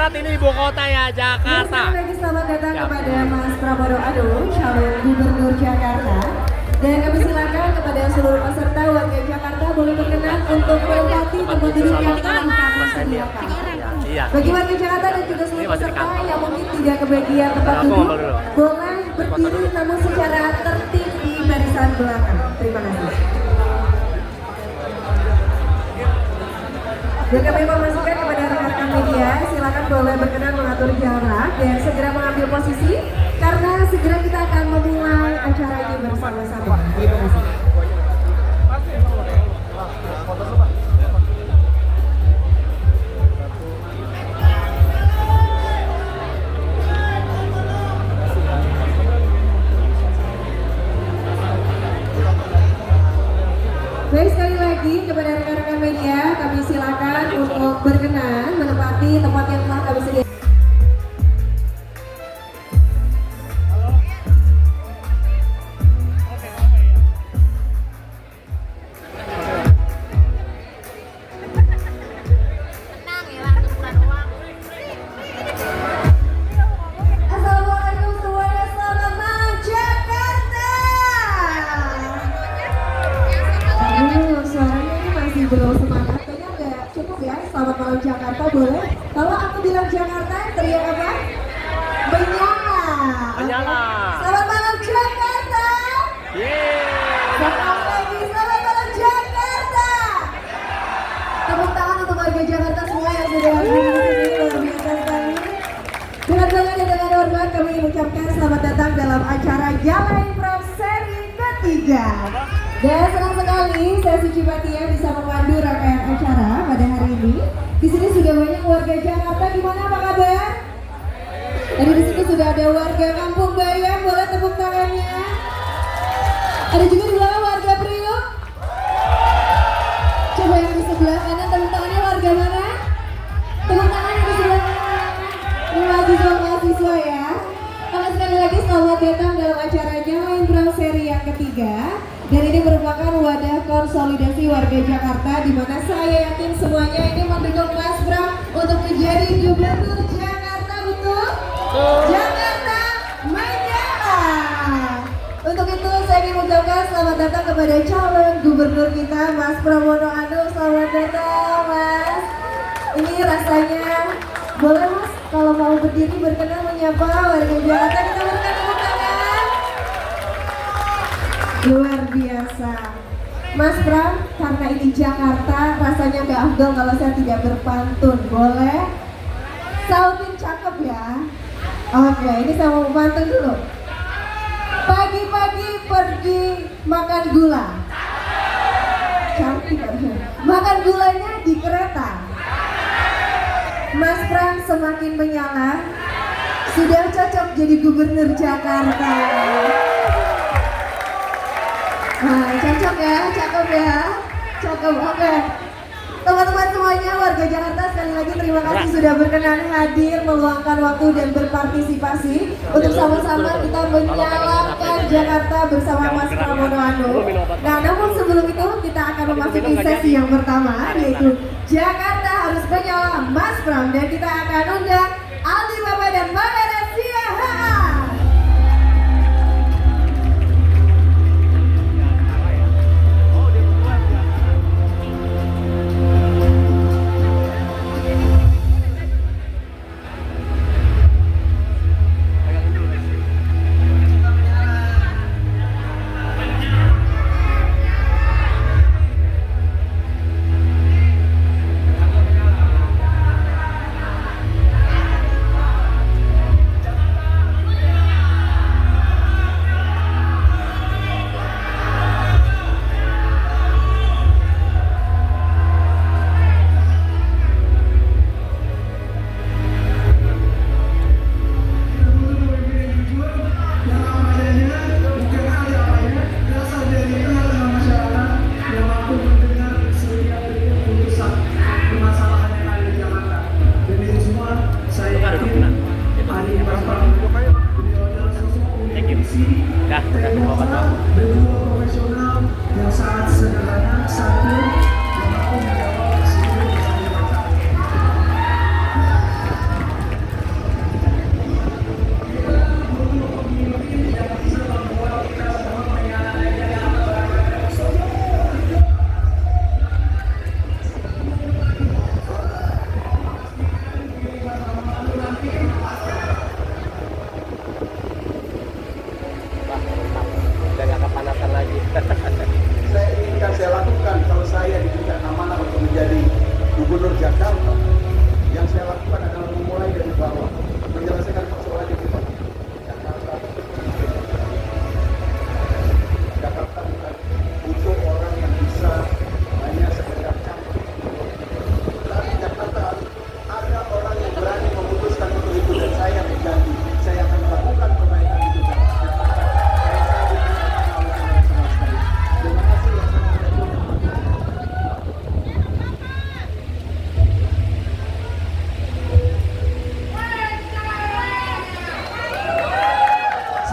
Barat ini ibu kota ya, Jakarta. Sekali lagi selamat datang kepada Mas Pramono Anung, calon Gubernur Jakarta. Dan kami silakan kepada seluruh peserta warga Jakarta boleh berkenan untuk menempati tempat duduk yang telah kami sediakan. Bagi warga Jakarta dan juga seluruh peserta yang mungkin tidak kebagian tempat duduk, boleh berdiri namun secara tertib di barisan belakang. Terima kasih. Dan kami informasikan kepada rekan-rekan media, silakan boleh berkenan mengatur jarak dan segera mengambil posisi karena segera kita akan memulai acara ini bersama-sama. Terima kasih. Baik, sekali lagi kepada rekan-rekan media, kami silakan untuk berkenan menempati tempat yang telah kami sediakan. Assalamualaikum semuanya, selamat malam Jakarta. Suaranya ini masih belum semangat, kayaknya nggak cukup ya. Selamat malam Jakarta boleh? Kalau aku bilang Jakarta, teriak apa? Menyala. Menyala. Selamat malam Jakarta. Selamat pagi, selamat malam Jakarta. Tepuk tangan untuk warga Jakarta semua yang sudah hadir di sini, luar biasa sekali. Dengan bangga dan dengan hormat kami mengucapkan selamat datang dalam acara Jalan Prom seri ketiga. Dan senang sekali saya Suci Batia bisa memandu rangkaian acara pada hari ini. Di sini sudah banyak warga Jakarta. Gimana, apa kabar? Tadi di sini sudah ada warga Kampung Bayam, boleh tepuk tangannya. Ada juga di belakang warga Priok. Coba yang di sebelah kanan, tepuk tangannya warga mana? Tepuk tangannya di sebelah kanan. Ini mahasiswa ya. Oke, sekali lagi selamat datang dalam acara Jalan Prom seri yang ketiga. Dan ini merupakan wadah konsolidasi warga Jakarta di mana saya yakin semuanya ini mendukung Mas Pram untuk menjadi Gubernur Jakarta, betul? Jakarta menyala. Untuk itu saya ingin mengucapkan selamat datang kepada calon Gubernur kita Mas Pramono Anung. Selamat datang Mas. Ini rasanya boleh Mas kalau mau berdiri berkenan menyapa warga Jakarta, kita berikan tepuk tangan. Luar biasa. Mas Pram, karena ini Jakarta, rasanya gak afdol kalau saya tidak berpantun. Boleh? Sautin cakep ya. Oke, ini saya mau pantun dulu. Pagi-pagi pergi makan gula. Cantik kan? Makan gulanya di kereta. Mas Pram semakin menyala. Sudah cocok jadi Gubernur Jakarta. Nah, cocok ya, cakep ya, cakep. Oke, teman-teman semuanya warga Jakarta, sekali lagi terima kasih sudah berkenan hadir, meluangkan waktu dan berpartisipasi untuk sama-sama kita menyalakan Jakarta bersama Mas Pramono Anung. Nah, namun sebelum itu kita akan memasuki sesi yang pertama, yaitu Jakarta harus menyala Mas Pram, dan kita akan undang Aldi Bapak dan Mbak Eresia.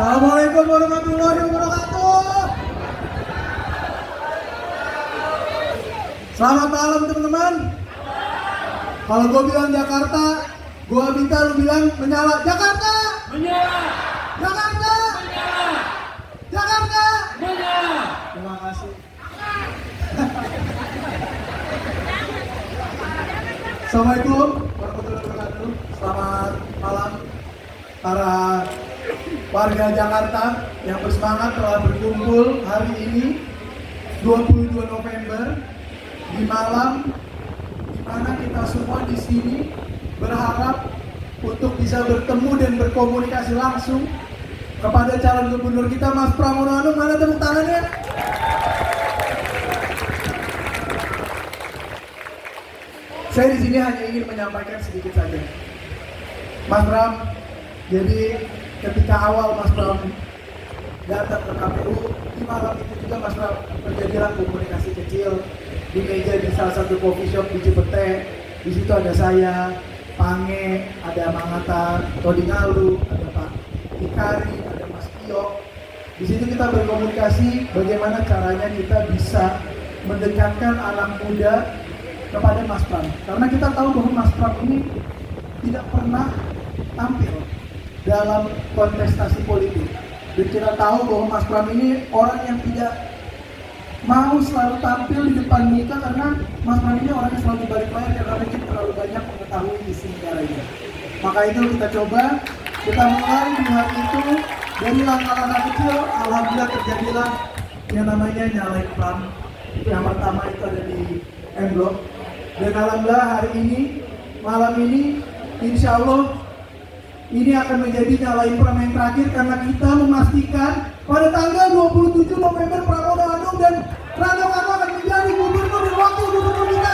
Assalamualaikum warahmatullahi wabarakatuh. Selamat malam teman-teman. Kalau gue bilang Jakarta, gue minta lu bilang menyala. Jakarta! Menyala! Jakarta! Menyala! Jakarta! Menyala! Terima kasih. Assalamualaikum warahmatullahi wabarakatuh. Selamat malam para warga Jakarta yang bersemangat telah berkumpul hari ini 22 November di malam di mana kita semua di sini berharap untuk bisa bertemu dan berkomunikasi langsung kepada calon gubernur kita Mas Pramono Anung. Mana tepuk tangannya? Saya di sini hanya ingin menyampaikan sedikit saja. Mas Pram, jadi ketika awal Mas Pram datang ke KPU, di malam itu juga Mas Pram terjadilah komunikasi kecil di meja di salah satu coffee shop di Cipete. Di situ ada saya, Pange, ada Mangata, Todi Ngalu, ada Pak Ikari, ada Mas Tio. Di situ kita berkomunikasi bagaimana caranya kita bisa mendekatkan anak muda kepada Mas Pram. Karena kita tahu bahwa Mas Pram ini tidak pernah tampil dalam kontestasi politik. Dan kita tahu bahwa Mas Pram ini orang yang tidak mau selalu tampil di depan muka karena Mas Pram ini orang yang selalu di balik layar karena mungkin terlalu banyak mengetahui isi negaranya. Maka itu kita coba, kita mulai di hari itu dari langkah-langkah kecil. Alhamdulillah terjadilah yang namanya Nyalain Pram. Yang pertama itu ada di M Block. Dan alhamdulillah hari ini, malam ini, insya Allah ini akan menjadi Nyalain Pram yang terakhir karena kita memastikan pada tanggal 27 November Pramono Anung dan Rano Karno akan menjadi gubernur dan wakil gubernur kita.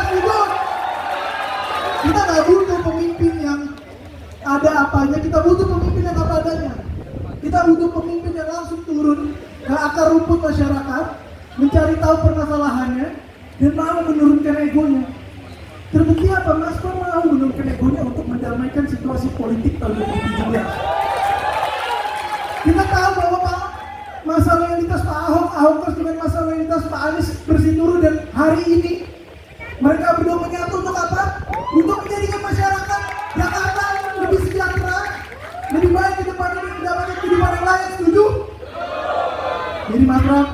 Kita nggak butuh pemimpin yang ada apanya, kita butuh pemimpin yang apa adanya. Kita butuh pemimpin yang langsung turun ke akar rumput masyarakat, mencari tahu permasalahannya dan mau menurunkan egonya. Terbukti apa? Mas Pram mau menurunkan egonya untuk mendamaikan situasi politik tahun 2017. Kita tahu bahwa masalah yang lintas Pak Ahok, Ahokers dengan masalah yang lintas Pak Anies bersinggungan dan hari ini mereka berdua menyatu untuk apa? Untuk menjadikan masyarakat Jakarta lebih sejahtera, lebih baik ke depan ini, mendapatkan kehidupan yang layak. Setuju? Jadi Mas Pram,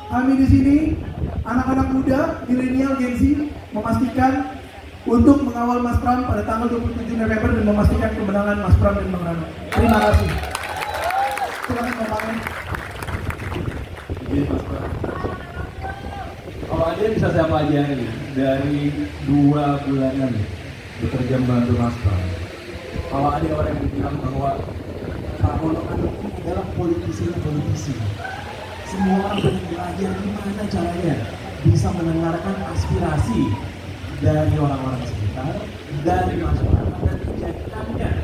kami di sini anak-anak muda, milenial, Gen Z memastikan untuk mengawal Mas Pram pada tanggal 27 November dan memastikan kemenangan Mas Pram dan Bang Rano. Terima kasih. Silakan Bang Rano. Jadi Mas Pram, kalau aja bisa saya pelajari dari 2 bulanan bekerja membantu Mas Pram. Kalau ada orang yang bilang bahwa Pramono Anung ini adalah politisi. Semua orang pengen belajar gimana caranya bisa mendengarkan aspirasi dari orang-orang sekitar, dari masyarakat, dan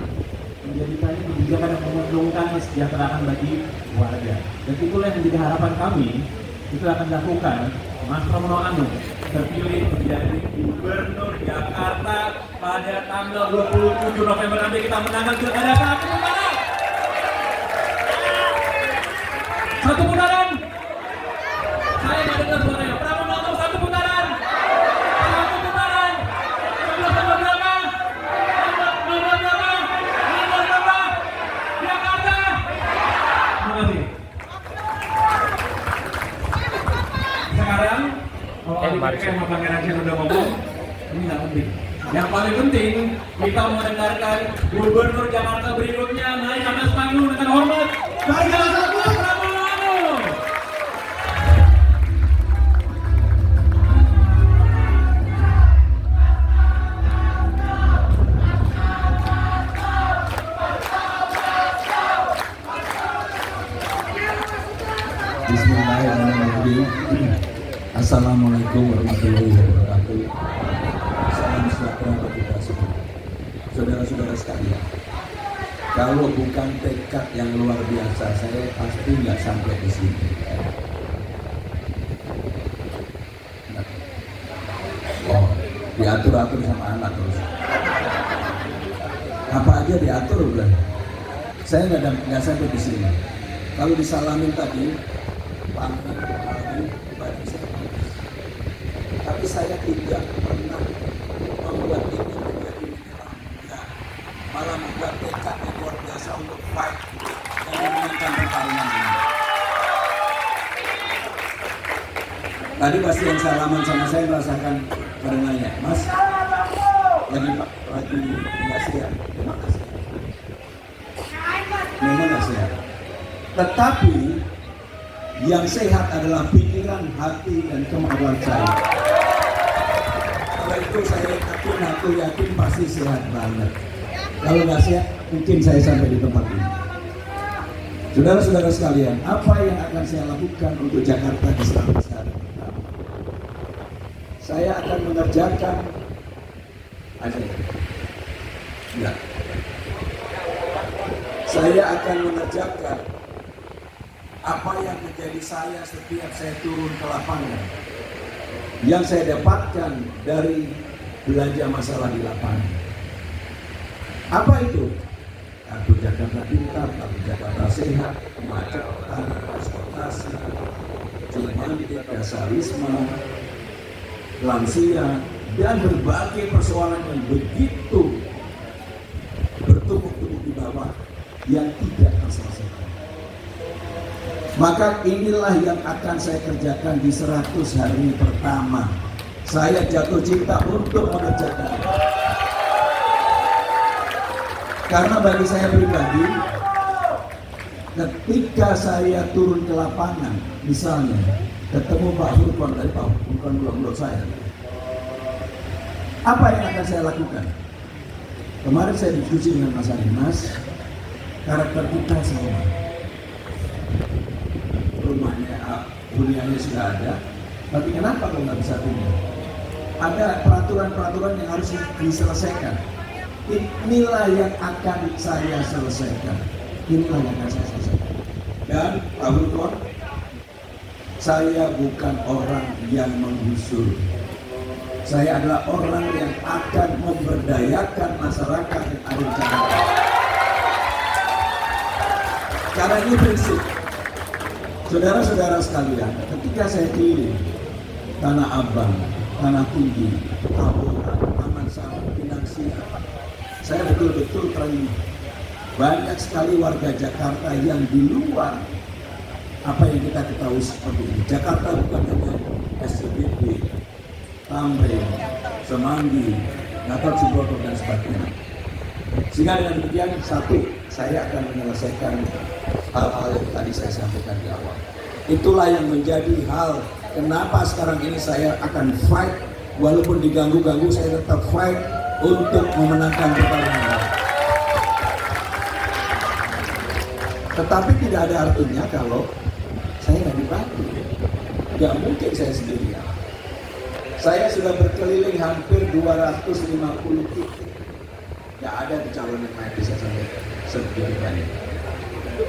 menjadikannya kebijakan yang menguntungkan, mesejahterakan bagi warga. Dan itulah yang menjadi harapan kami, itu akan dilakukan Mas Pramono Anung terpilih menjadi Gubernur Jakarta pada tanggal 27 November nanti. Kita menangkan pilkada. Satu putaran. Saya nggak dengar suaranya. Pramono Anung satu putaran. Sekarang, kalau mereka yang Pangeran yang udah ngomong, ini nggak penting. Yang paling penting, kita mau dengarkan Gubernur Jakarta berikutnya naik ke atas panggung dengan hormat. Naik ke atas panggung, Pramono Anung. Bismillahirrahmanirrahim. Assalamualaikum warahmatullahi wabarakatuh. Salam sejahtera untuk kita semua. Saudara-saudara sekalian, kalau bukan tekad yang luar biasa, saya pasti nggak sampai di sini. Oh, diatur-atur sama anak terus. Apa aja diatur udah. Saya nggak sampai di sini. Kalau disalamin tadi, panggil kali badan saya panas. Tapi saya tidak pernah membuat ini menjadi menyerang. Enggak. Malah membuat tekad yang luar biasa untuk fight dan memenangkan pertarungan ini. Tadi pasti yang salaman sama saya merasakan pada nanya, Mas, lagi nggak siap. Memang nggak siap. Memang nggak sehat. Tetapi yang sehat adalah pikiran, hati, dan kemauan saya. Kalau itu saya yakin pasti sehat banget. Kalau nggak sehat, mungkin saya sampai di tempat ini. Saudara-saudara sekalian, apa yang akan saya lakukan untuk Jakarta di 100 hari pertama? Saya akan mengerjakan enggak. Saya akan mengerjakan apa yang menjadi saya setiap saya turun ke lapangan, yang saya dapatkan dari belanja masalah di lapangan. Apa itu? Kartu Jakarta Pintar, kartu Jakarta Sehat, kemacetan, transportasi, cumantik, dasar wisma, lansia, dan berbagai persoalan yang begitu bertumpuk-tumpuk di bawah yang tidak terselesaikan. Maka inilah yang akan saya kerjakan di 100 hari pertama. Saya jatuh cinta untuk mengerjakan itu. Karena bagi saya pribadi, ketika saya turun ke lapangan, misalnya ketemu Pak Furqon dari Pak Furqon menurut saya, apa yang akan saya lakukan? Kemarin saya diskusi dengan Mas Adi, Mas, karakter kita sama. Rumahnya, huniannya sudah ada, tapi kenapa kok nggak bisa punya? Ada peraturan-peraturan yang harus diselesaikan. Inilah yang akan saya selesaikan. Inilah yang akan saya selesaikan. Dan Pak Furqon, saya bukan orang yang menggusur. Saya adalah orang yang akan memberdayakan masyarakat yang ada di Jakarta. Karena ini prinsip. Saudara-saudara sekalian, ketika saya keliling Tanah Abang, Tanah Tinggi, Taboran, Taman Sari, Pinangsia, saya betul-betul terima banyak sekali warga Jakarta yang di luar apa yang kita ketahui seperti ini. Jakarta bukan hanya SCBD, Tamrin, Semanggi, Natal Ciboto, dan sebagainya. Sehingga dengan demikian, satu, saya akan menyelesaikan hal-hal yang tadi saya sampaikan di awal. Itulah yang menjadi hal kenapa sekarang ini saya akan fight, walaupun diganggu-ganggu saya tetap fight untuk memenangkan pertarungan. Tetapi tidak ada artinya kalau saya nggak dibantu. Nggak mungkin saya sendirian. Saya sudah berkeliling hampir 250 titik. Nggak ada calon yang naik bisa sampai sebegitu banyak.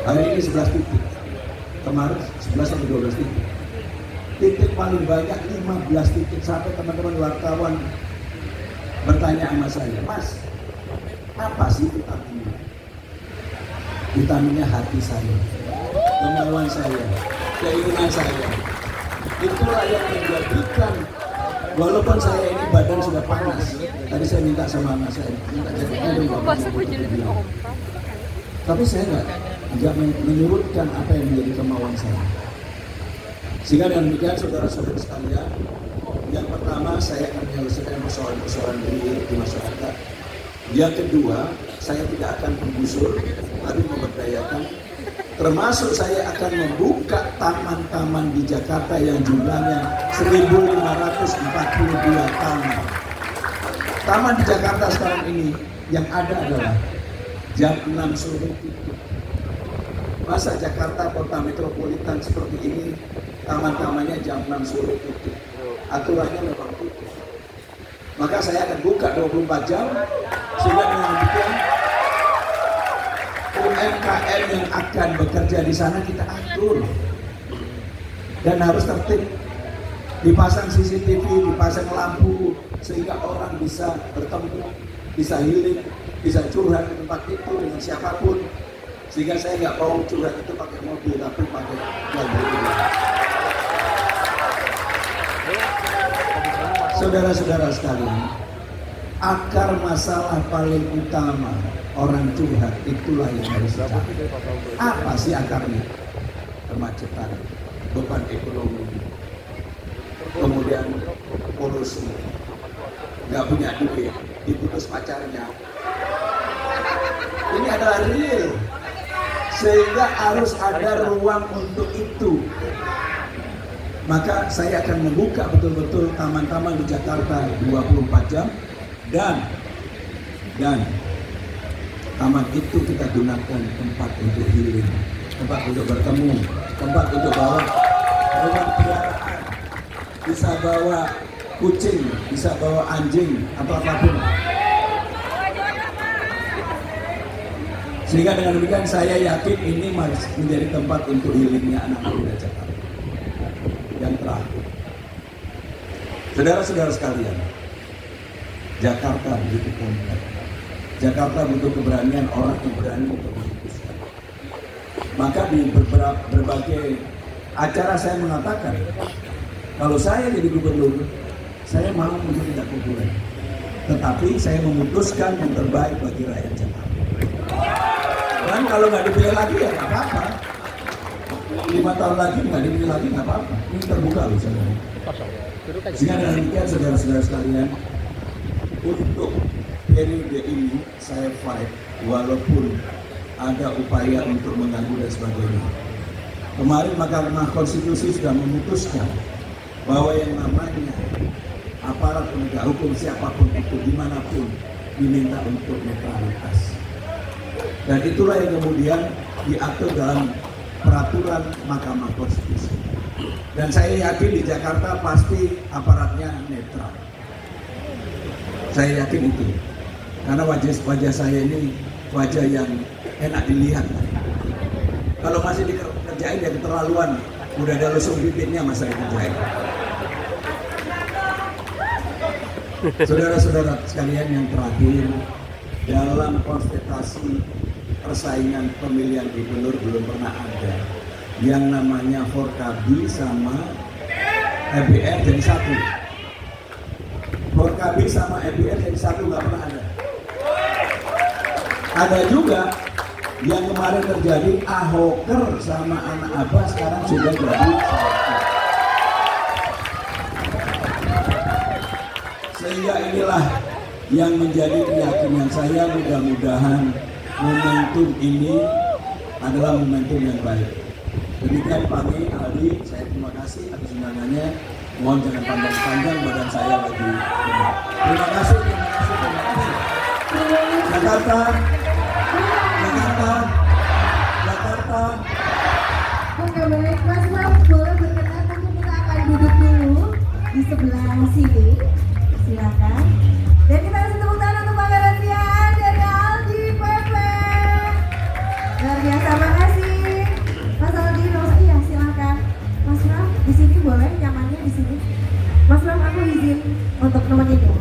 Hari ini 11 titik. Kemarin 11 sampai 12 titik. Titik paling banyak 15 titik, sampai teman-teman wartawan bertanya sama saya, Mas, apa sih vitaminnya? Vitaminnya hati saya, kemauan saya, keinginan saya. Itulah yang menjadikan, walaupun saya ini badan sudah panas. Tadi saya minta sama anak saya, minta tapi saya nggak menyurutkan apa yang menjadi kemauan saya. Sehingga dengan demikian, saudara-saudara sekalian, yang pertama saya akan menyelesaikan persoalan-persoalan di masyarakat. Yang kedua, saya tidak akan menggusur, tapi memberdayakan. Termasuk saya akan membuka taman-taman di Jakarta yang jumlahnya 1.542 taman. Taman di Jakarta sekarang ini yang ada adalah jam 6 sore tutup. Masa Jakarta kota metropolitan seperti ini, taman-tamannya jam 6 sore tutup. Aturannya memang tutup. Maka saya akan buka 24 jam, sehingga dengan demikian UMKM yang akan bekerja di sana kita atur dan harus tertib. Dipasang CCTV, dipasang lampu, sehingga orang bisa bertemu, bisa healing, bisa curhat di tempat itu dengan siapapun. Sehingga saya nggak mau curhat itu pakai mobil, tapi pakai mobil. Saudara-saudara sekalian, akar masalah paling utama orang curhat itulah yang harus dicari. Apa sih akarnya? Kemacetan, beban ekonomi, kemudian polusi, nggak punya duit, diputus pacarnya. Ini adalah real, sehingga harus ada ruang untuk itu. Maka saya akan membuka betul-betul taman-taman di Jakarta 24 jam dan taman itu kita gunakan tempat untuk healing, tempat untuk bertemu, tempat untuk bawa hewan peliharaan, bisa bawa kucing, bisa bawa anjing atau apapun. Sehingga dengan demikian saya yakin ini menjadi tempat untuk healingnya anak muda Jakarta. Yang terakhir, saudara-saudara sekalian, Jakarta begitu kompleks. Jakarta butuh keberanian orang yang berani untuk memutuskan. Maka di berbagai acara saya mengatakan, kalau saya jadi gubernur, saya mau menjadi tidak populer, tetapi saya memutuskan yang terbaik bagi rakyat Jakarta. Dan kalau nggak dipilih lagi ya nggak apa-apa. 5 tahun lagi nggak dipilih lagi nggak apa-apa. Ini terbuka loh saudara. Sehingga dengan demikian saudara-saudara sekalian, untuk periode ini saya fight walaupun ada upaya untuk mengganggu dan sebagainya. Kemarin Mahkamah Konstitusi sudah memutuskan bahwa yang namanya aparat penegak hukum siapapun itu dimanapun diminta untuk netralitas. Dan itulah yang kemudian diatur dalam peraturan Mahkamah Konstitusi. Dan saya yakin di Jakarta pasti aparatnya netral. Saya yakin itu. Karena wajah saya ini wajah yang enak dilihat. Kalau masih dikerjain ya keterlaluan. Udah ada lusung bibitnya masa dikerjain. Saudara-saudara sekalian yang terakhir, dalam konsentrasi persaingan pemilihan gubernur belum pernah ada yang namanya Forkabi sama EBR jadi satu. Forkabi sama EBR jadi satu nggak pernah ada. Ada juga yang kemarin terjadi Ahoker sama anak Abbas sekarang sudah jadi satu. Sehingga inilah yang menjadi keyakinan saya, mudah-mudahan momentum ini adalah momentum yang baik. Demikian Pak Aldi, saya terima kasih atas undangannya. Mohon jangan panjang-panjang, badan saya lagi. Terima kasih. Jakarta. Oke baik, Mas Mam boleh berkenan untuk kita akan duduk dulu di sebelah sini. Silakan. Dan kita kasih tepuk tangan untuk Pak Garantian dari Aldi PP. Luar biasa, makasih. Mas Aldi, ya silakan. Mas Ram, di sini boleh nyamannya di sini. Mas Ram, aku izin untuk nemenin ya.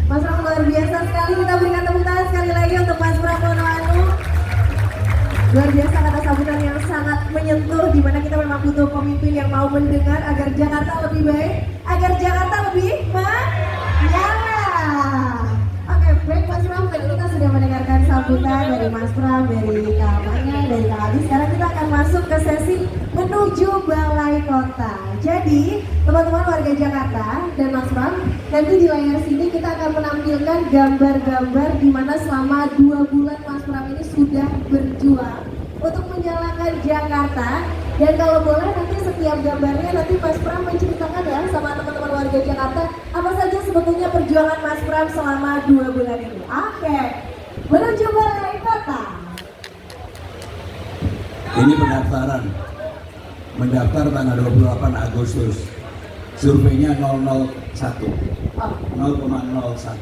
Mas Ram luar biasa sekali, kita berikan tepuk tangan sekali lagi untuk Mas Pramono Anu. Luar biasa kata sambutan yang sangat menyentuh, di mana kita memang butuh pemimpin yang mau mendengar agar Jakarta lebih baik, agar Jakarta lebih menyala. Oke, baik Mas Pram, tadi kita sudah mendengarkan sambutan dari Mas Pram, dari Kak Manya, dari Kak Aldi. Sekarang kita akan masuk ke sesi menuju Balai Kota. Jadi, teman-teman warga Jakarta dan Mas Pram, nanti di layar sini kita akan menampilkan gambar-gambar di mana selama 2 bulan Mas Pram ini sudah berjuang untuk menyalakan Jakarta. Dan kalau boleh nanti setiap gambarnya nanti Mas Pram menceritakan ya sama teman-teman warga Jakarta apa saja sebetulnya perjuangan Mas Pram selama 2 bulan ini. Oke, menuju Balai Kota. Ini pendaftaran. Mendaftar tanggal 28 Agustus. Surveinya 001. 0,01.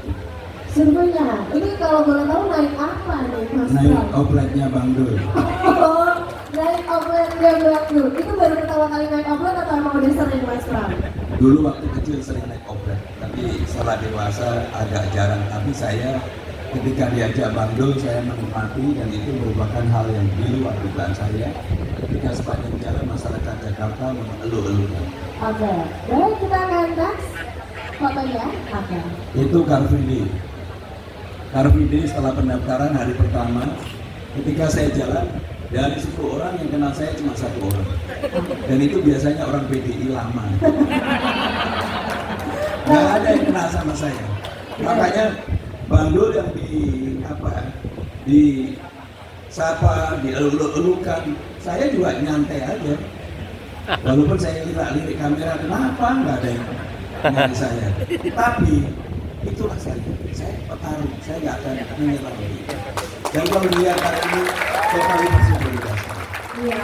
Surveinya, ini kalau boleh tahu naik apa nih Mas Pram? Naik opletnya Bang Dul. Oh, naik opletnya Bang Dul. Itu baru pertama kali naik oplet atau emang udah sering Mas Pram? Dulu waktu kecil sering naik oplet, tapi setelah dewasa agak jarang. Tapi saya ketika diajak bandul saya menikmati, dan itu merupakan hal yang di luar dugaan saya ketika sepanjang jalan masyarakat Jakarta mengeluh-eluhkan. Oke, baik, kita akan next fotonya. Oke. Itu Car Free Day. Car Free Day setelah pendaftaran hari pertama, ketika saya jalan, dari 10 orang yang kenal saya cuma 1 orang, dan itu biasanya orang PDI lama. Nggak ada yang kenal sama saya. Makanya bandul yang di sapa, dieluk-elukan, saya juga nyantai aja. Walaupun saya lirik kamera, kenapa nggak ada yang kenal saya? Tapi itulah saya petarung, saya nggak akan menyerah. Dan kalau lihat hari ini, totalitas berubah. Iya,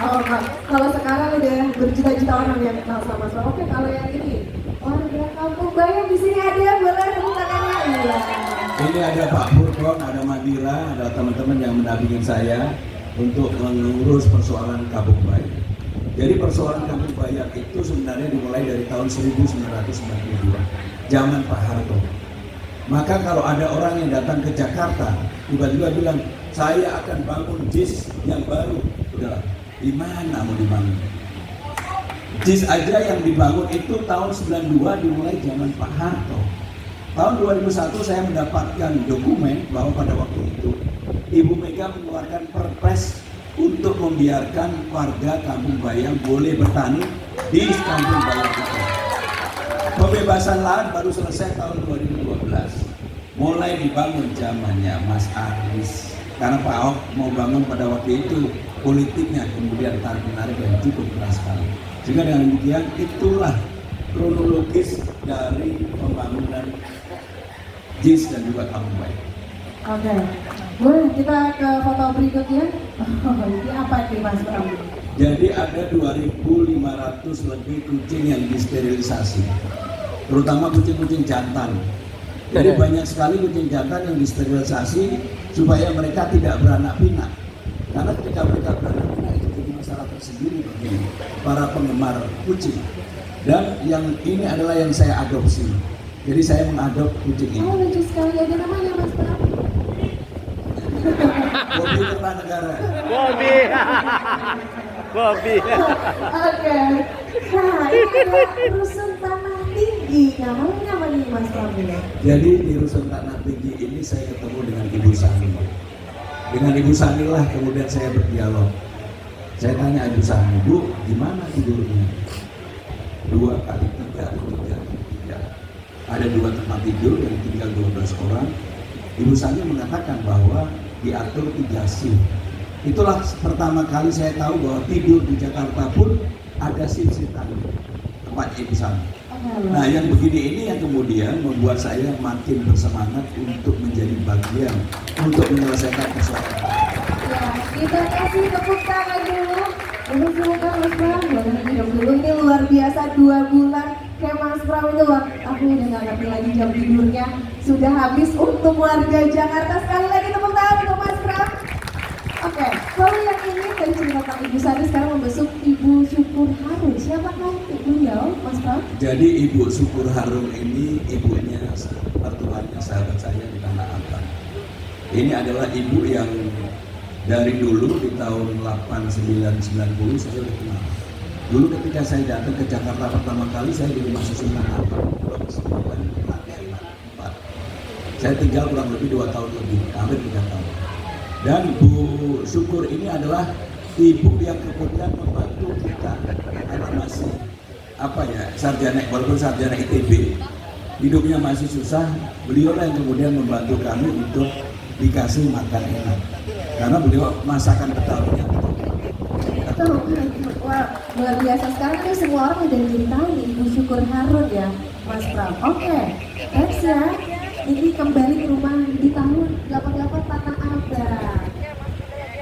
kalau sekarang udah berjuta-juta orang yang kenal sama Mas Pram. Oke, kalau yang ini, warga Kampung Bayam di sini ada, boleh tepuk tangannya? Iya. Ini ada Pak Purkon, ada Madira, ada teman-teman yang mendampingi saya untuk mengurus persoalan Kampung Bayam. Jadi persoalan Kampung Bayam itu sebenarnya dimulai dari tahun 1992, zaman Pak Harto. Maka kalau ada orang yang datang ke Jakarta, tiba-tiba bilang, saya akan bangun JIS yang baru. Udah, di mana mau dibangun? JIS aja yang dibangun itu tahun 92 dimulai zaman Pak Harto. Tahun 2001 saya mendapatkan dokumen bahwa pada waktu itu Ibu Mega mengeluarkan perpres untuk membiarkan warga Kampung Bayam boleh bertani di Kampung Bayam itu. Pembebasan lahan baru selesai tahun 2012. Mulai dibangun zamannya Mas Anies. Karena Pak Ahok mau bangun pada waktu itu, politiknya kemudian tarik-menarik dan cukup keras sekali. Sehingga dengan demikian itulah kronologis dari pembangunan JIS dan juga Kampung Bayam. Oke, boleh kita ke foto berikutnya. Ini apa nih Mas Pram? Jadi ada 2.500 lebih kucing yang disterilisasi, terutama kucing-kucing jantan. Jadi banyak sekali kucing jantan yang disterilisasi supaya mereka tidak beranak pinak. Karena ketika mereka beranak pinak itu jadi masalah tersendiri bagi para penggemar kucing. Dan yang ini adalah yang saya adopsi. Jadi saya mengadop kucing ini. Oh, lucu sekali, ada namanya Mas Pram. Bobby Kertanegara. Bobby. Bobby. Oke. Nah, ini adalah rusun tanah tinggi. Namanya apa nih Mas Pram ini? Jadi di rusun tanah tinggi ini saya ketemu dengan Ibu Sani. Dengan Ibu Sani lah kemudian saya berdialog. Saya tanya Ibu Sani, Bu, gimana tidurnya? 2 kali 3, 3 kali 3. Ada 2 tempat tidur yang tinggal 12 orang. Ibu Sani mengatakan bahwa diatur 3 shift. Itulah pertama kali saya tahu bahwa tidur di Jakarta pun ada shift-shiftan tempat Ibu Sani. Nah, yang begini ini yang kemudian membuat saya makin bersemangat untuk menjadi bagian untuk menyelesaikan persoalan. Ya, kita kasih tepuk tangan dulu. Ini semoga Mas Pram, boleh hidup dulu. Ini luar biasa 2 bulan. Kayak Mas Pram itu, aku udah gak ngerti lagi jam tidurnya. Sudah habis untuk warga Jakarta. Sekali lagi tepuk tangan untuk Mas Pram. Oke, kalau yang ini dari cerita tentang Ibu Sani sekarang membesuk Ibu Syukur Harun. Siapakah beliau, Mas Pram? Jadi Ibu Syukur Harun ini ibunya mertuanya sahabat saya di Tanah Abang. Ini adalah ibu yang dari dulu di tahun 8990 saya sudah kenal. Dulu ketika saya datang ke Jakarta pertama kali, saya di rumah susun Tanah Abang, Blok 9, lantai 4. Saya tinggal kurang lebih 2 tahun lebih, hampir 3 tahun. Dan Bu Syukur ini adalah ibu yang kemudian membantu kita karena masih sarjana, walaupun sarjana ITB, hidupnya masih susah. Beliau yang kemudian membantu kami untuk dikasih makan enak karena beliau masakan Betawinya. Wah, luar biasa. Sekarang kan semua orang udah jadi tahu nih Ibu Syukur Harun ya, Mas Pram. Oke, next ya. Ini kembali ke rumah di tahun 88 Tanah Abang.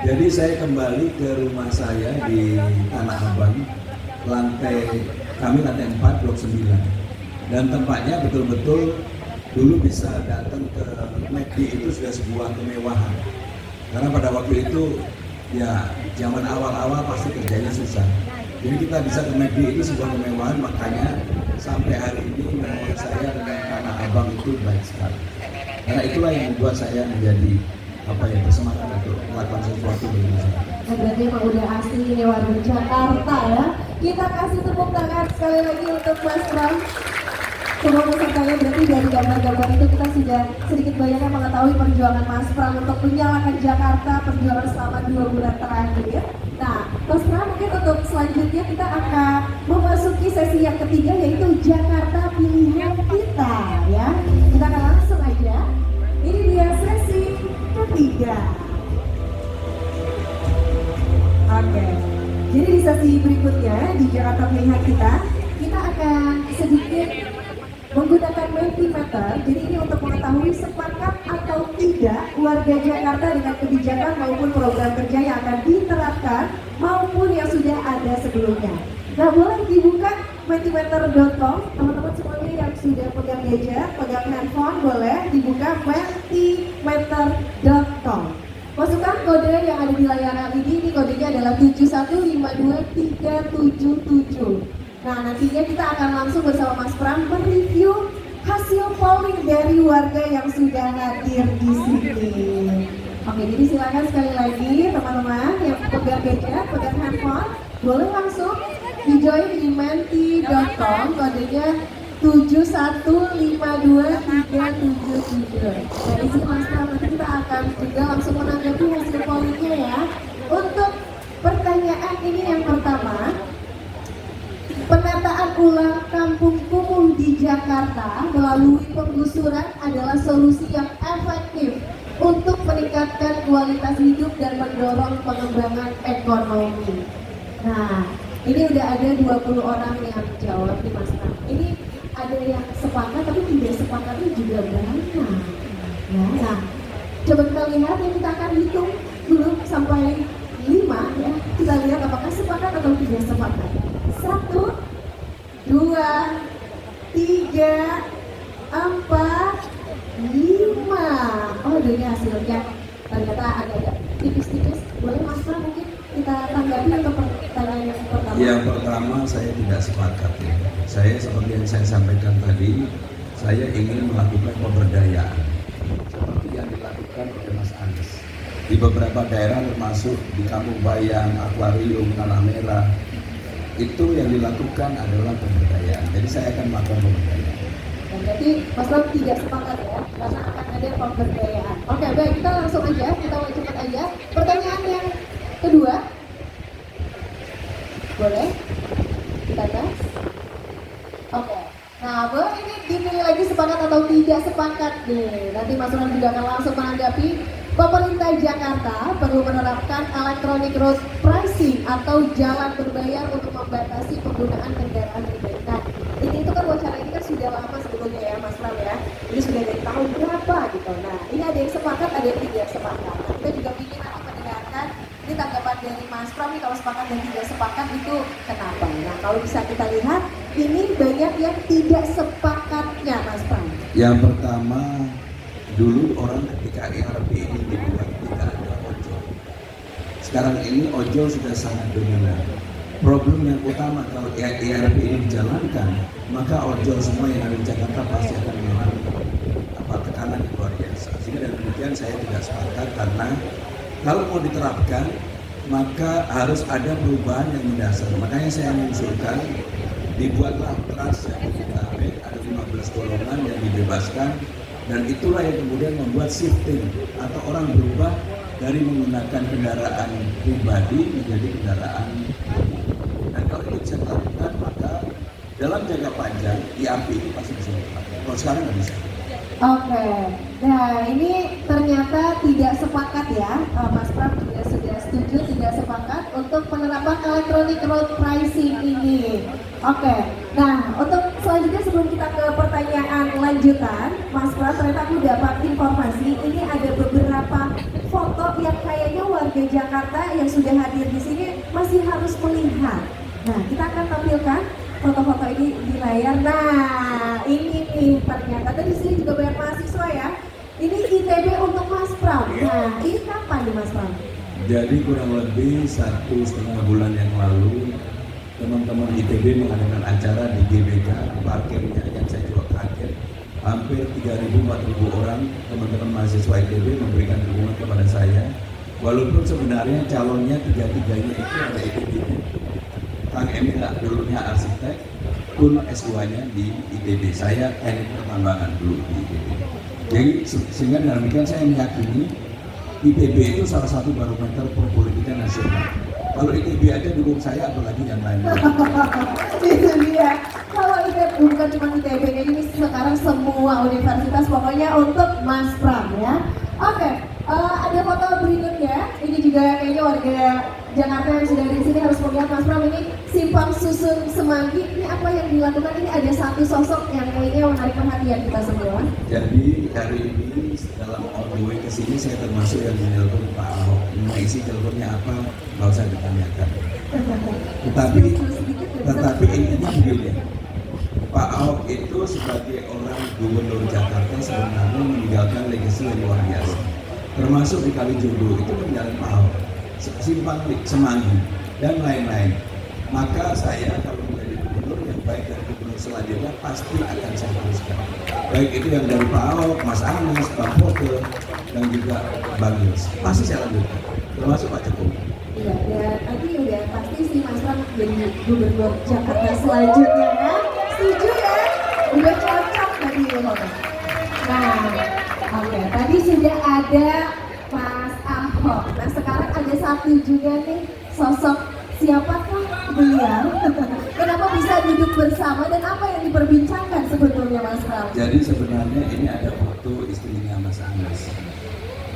Jadi saya kembali ke rumah saya di Tanah Abang, kami lantai 4, Blok 9. Dan tempatnya betul-betul dulu bisa datang ke McD itu sudah sebuah kemewahan. Karena pada waktu itu ya zaman awal-awal pasti kerjanya susah. Jadi kita bisa ke McD itu sebuah kemewahan, makanya sampai hari ini memang saya dengan Tanah Abang itu baik sekali. Karena itulah yang membuat saya menjadi bersemangat untuk melakukan sesuatu bagi masyarakat. Nah, berarti emang udah asli ini warga Jakarta ya. Kita kasih tepuk tangan sekali lagi untuk Mas Pram. Semua pesertanya berarti dari gambar-gambar itu kita sudah sedikit banyaknya mengetahui perjuangan Mas Pram untuk menyalakan Jakarta, perjuangan selama 2 bulan terakhir. Nah, Mas Pram, mungkin untuk selanjutnya kita akan memasuki sesi yang ketiga, yaitu Jakarta Pilihan Kita ya. Kita akan langsung aja. Ini dia sesi ketiga. Oke. Jadi di sesi berikutnya di Jakarta Pilihan Kita akan sedikit menggunakan Mentimeter. Jadi ini untuk mengetahui sepakat atau tidak warga Jakarta dengan kebijakan maupun program kerja yang akan diterapkan maupun yang sudah ada sebelumnya. Nah, boleh dibuka mentimeter.com, teman-teman semuanya yang sudah pegang gadget, pegang handphone, boleh dibuka mentimeter.com. Masukkan kode yang ada di layar ini kodenya adalah 7152377. Nah, nantinya kita akan langsung bersama Mas Pram mereview hasil polling dari warga yang sudah hadir di sini. Oke, jadi silakan sekali lagi teman-teman yang pegang gadget, pegang handphone, boleh langsung di-join di menti.com, kodenya 7152377. Nah, isi Mas Pram nanti kita akan juga langsung menanggapi hasil pollingnya ya. Untuk pertanyaan ini yang pertama, penataan ulang kampung kumuh di Jakarta melalui penggusuran adalah solusi yang efektif untuk meningkatkan kualitas hidup dan mendorong pengembangan ekonomi. Nah, ini udah ada 20 orang yang jawab di Mas Pram. Ini ada yang sepakat tapi tidak sepakatnya juga banyak. Nah, coba kita lihat ya, kita akan hitung dulu sampai 5 ya. Kita lihat apakah sepakat atau tidak sepakat. 1, 2, 3, 4, 5. Oh, ini hasilnya ternyata agak tipis-tipis. Boleh Mas Pram mungkin kita tanggapi atau pertanyaan yang pertama? Yang pertama, saya tidak sepakat ya. Saya seperti yang saya sampaikan tadi, saya ingin melakukan pemberdayaan seperti yang dilakukan oleh Mas Anies di beberapa daerah, termasuk di Kampung Bayam, Akuarium, Tanah Merah. Itu yang dilakukan adalah pemberdayaan. Jadi saya akan melakukan pemberdayaan. Berarti Mas Pram tidak sepakat ya, karena akan ada pemberdayaan. Oke, baik, kita langsung aja, kita cepat aja. Pertanyaan yang kedua, boleh kita tes? Oke. Nah, boleh ini dipilih lagi sepakat atau tidak sepakat nih. Nanti Mas Pram juga akan langsung menanggapi. Pemerintah Jakarta perlu menerapkan electronic road pricing atau jalan berbayar untuk membatasi penggunaan kendaraan pribadi. Nah, itu kan wacana ini kan sudah lama sebetulnya ya Mas Pram ya. Ini sudah dari tahun berapa gitu. Nah, ini ada yang sepakat, ada yang tidak sepakat. Nah, kita juga ingin mendengarkan ini tanggapan dari Mas Pram nih, kalau sepakat dan tidak sepakat itu kenapa? Nah, kalau bisa kita lihat ini banyak yang tidak sepakatnya Mas Pram. Yang pertama, dulu orang ketika IRP ini dibuat tidak ada ojol. Sekarang ini ojol sudah sangat dominan. Problem yang utama kalau IRP ini dijalankan, maka ojol semua yang ada di Jakarta pasti akan mengalami tekanan yang luar biasa. Sehingga dengan demikian saya tidak sepakat, karena kalau mau diterapkan maka harus ada perubahan yang mendasar. Makanya saya mengusulkan dibuatlah trans yang ada 15 golongan yang dibebaskan. Dan itulah yang kemudian membuat shifting atau orang berubah dari menggunakan kendaraan pribadi menjadi kendaraan umum. Dan kalau itu bisa dilakukan, maka dalam jangka panjang IRP itu pasti bisa dilakukan. Kalau sekarang nggak bisa. Oke, nah ini ternyata tidak sepakat ya, Mas Pram juga sudah setuju tidak sepakat untuk penerapan electronic road pricing ini. Oke, nah untuk selanjutnya sebelum kita ke pertanyaan lanjutan, Mas Pram, ternyata aku dapat informasi ini ada beberapa foto yang kayaknya warga Jakarta yang sudah hadir di sini masih harus melihat. Nah, kita akan tampilkan foto-foto ini di layar. Nah, ini nih ternyata tadi sini juga banyak mahasiswa ya. Ini ITB untuk Mas Pram. Nah, ini kapan nih Mas Pram? Jadi kurang lebih 1,5 bulan yang lalu teman-teman ITB mengadakan acara di GBK, parkirnya yang saya juga kaget. hampir 3.000-4.000 orang teman-teman mahasiswa ITB memberikan dukungan kepada saya. Walaupun sebenarnya calonnya tiga-tiganya itu ada ITB. Kang Emil dulunya arsitek, pun S2-nya di ITB. Saya teknik pertambangan dulu di ITB. Jadi sehingga dalam demikian saya meyakini ITB itu salah satu barometer perpolitikan nasional. Kalau ITB aja dukung saya, apalagi yang lain. Itu dia. Kalau ITB bukan cuma ITB, ini sekarang semua universitas pokoknya untuk Mas Pram ya. Oke, ada foto berikutnya. Ini juga kayaknya warga Jakarta yang sudah di sini harus melihat Mas Pram ini Simpang Susun Semanggi. Ini apa yang dilakukan? Ini ada satu sosok yang kayaknya menarik perhatian kita semua. Jadi hari ini dalam on the way ke sini saya termasuk yang menelpon Pak Ahok. Isi teleponnya apa nggak usah ditanyakan. Tetapi intinya begini, Pak Ahok itu sebagai orang gubernur Jakarta sebenarnya meninggalkan legasi yang luar biasa. Termasuk di Kalijodo itu meninggalkan Pak Ahok, Simpang Semanggi dan lain-lain. Maka saya kalau menjadi gubernur yang baik dari gubernur selanjutnya pasti akan saya teruskan. Baik itu yang dari Pak Ahok, Mas Anies, Pak Foke, dan juga Bang Yus. Pasti saya lanjutkan, termasuk Pak Jokowi. Iya, dan nanti udah pasti sih Mas Pram jadi gubernur Jakarta selanjutnya ya. Setuju ya? Udah cocok tadi ya. Nah, oke. Tadi sudah ada Mas Ahok. Nah sekarang ada satu juga nih sosok siapakah beliau? Kenapa bisa duduk bersama dan apa yang diperbincangkan sebetulnya Mas Pram? Jadi sebenarnya ini ada foto istrinya Mas Anies.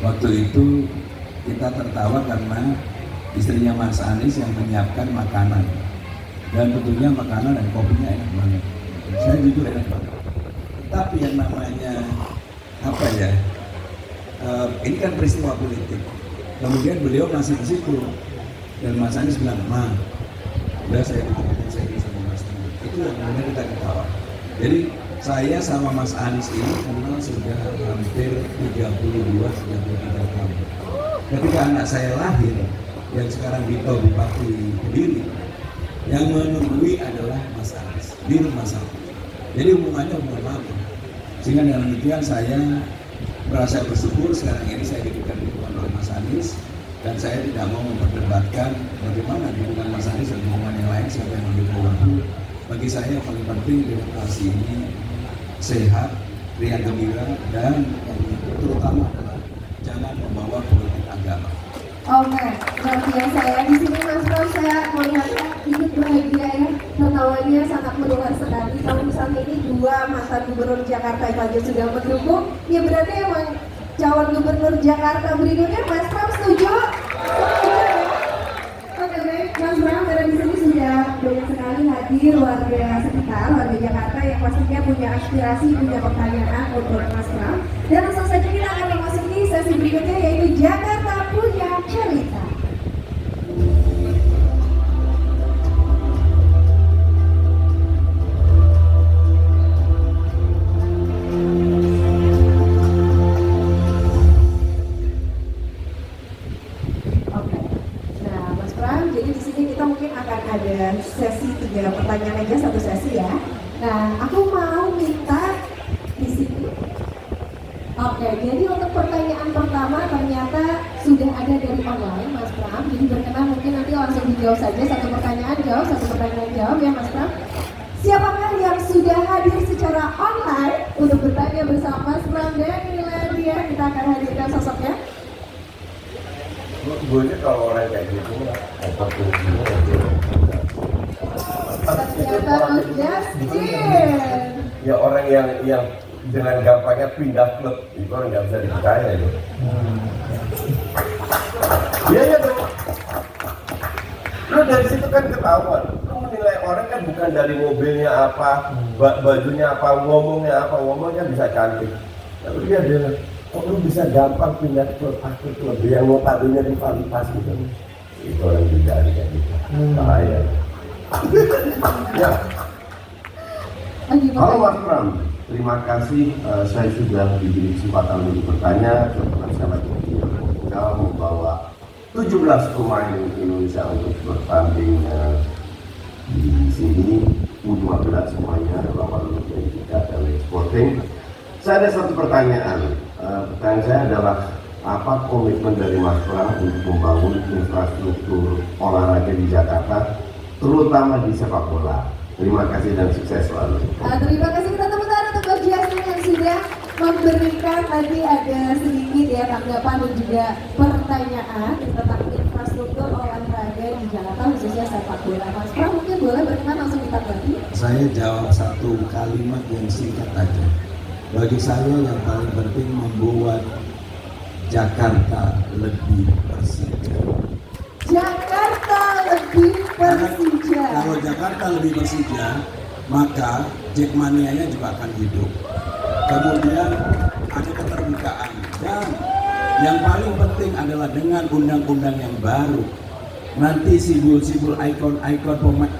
Waktu itu kita tertawa karena istrinya Mas Anies yang menyiapkan makanan. Dan tentunya makanan dan kopinya enak banget. Saya jujur enak banget. Tapi yang namanya apa ya? Ini kan peristiwa politik. Kemudian beliau masih di situ. Dan Mas Anies bilang, "Ma, udah saya ketemu saya sama Mas Anies." Itu yang kemudian kita ketawa. Jadi saya sama Mas Anies ini kenal sudah hampir 32-33 tahun. Ketika anak saya lahir, yang sekarang Dito Bupati Kediri, yang menunggui adalah Mas Anies di rumah sakit. Jadi hubungannya hubungan lama. Sehingga dalam demikian saya merasa bersyukur sekarang ini saya diberikan dukungan oleh Mas Anies, dan saya tidak mau memperdebatkan bagaimana dukungan Mas Anies dan dukungan yang lain siapa yang mendukung aku. Bagi saya yang paling penting demokrasi ini sehat, riang gembira, dan yang terutama adalah jangan membawa politik agama. Oke, luar biasa ya. Di sini Mas Pram saya melihatnya ikut bahagia ya. Tertawanya sangat menular sekali. Kalau misalnya ini dua mantan gubernur Jakarta saja sudah mendukung, ya berarti emang calon gubernur Jakarta berikutnya Mas Pram setuju? Setuju ya? Oke baik, Mas Pram karena di sini sudah banyak sekali hadir warga sekitar, warga Jakarta yang pastinya punya aspirasi, punya pertanyaan untuk Mas Pram. Dan langsung saja kita akan memasuki sesi berikutnya yaitu Jakarta Punya Cerita. Oke, nah Mas Pram, jadi di sini kita mungkin akan ada sesi 3 pertanyaan aja satu sesi ya. Nah, aku mau minta di sini. Oke, jadi untuk pertanyaan pertama ternyata sudah ada dari online Mas Pram. Jadi berkenan mungkin nanti langsung dijawab saja satu pertanyaan jawab, satu pertanyaan jawab ya Mas Pram. Siapakah yang sudah hadir secara online untuk bertanya bersama Mas Pram dan Miladia? Kita akan hadirkan sosoknya. Gue ini kalau orang kayak gitu, opportunity-nya Ternyata Mas Justin. ya orang yang dengan gampangnya pindah klub itu orang nggak bisa dipercaya itu. Iya ya dong. Lo dari situ kan ketahuan. Lo menilai orang kan bukan dari mobilnya apa, bajunya apa, ngomongnya bisa cantik. Tapi dia bilang, kok lo bisa gampang pindah klub aku klub yang notabene rivalitas gitu. Itu orang dicari kayak gitu. Bahaya. Ya. Halo Mas Pram. Terima kasih, saya sudah diberi kesempatan untuk bertanya. Kebetulan saya lagi di Portugal membawa 17 pemain Indonesia untuk bertanding di sini, U12 semuanya, lawan Benfica dan Sporting. Saya ada satu pertanyaan. Pertanyaan saya adalah apa komitmen dari Mas Pram untuk membangun infrastruktur olahraga di Jakarta, terutama di sepak bola. Terima kasih dan sukses selalu. Terima kasih, kita tepuk tangan untuk Coach Jasmine yang sudah memberikan tadi ada sedikit ya tanggapan dan juga pertanyaan tentang infrastruktur olahraga di Jakarta khususnya sepak bola. Mas Pram mungkin boleh berkenan langsung ditanggapi. Saya jawab satu kalimat yang singkat aja. Bagi saya yang paling penting membuat Jakarta lebih Persija. Jakarta lebih Persija. Kalau Jakarta lebih Persija, maka Jackmania-nya juga akan hidup. Kemudian ada keterbukaan dan yang paling penting adalah dengan undang-undang yang baru. Nanti simbol-simbol ikon-ikon pemain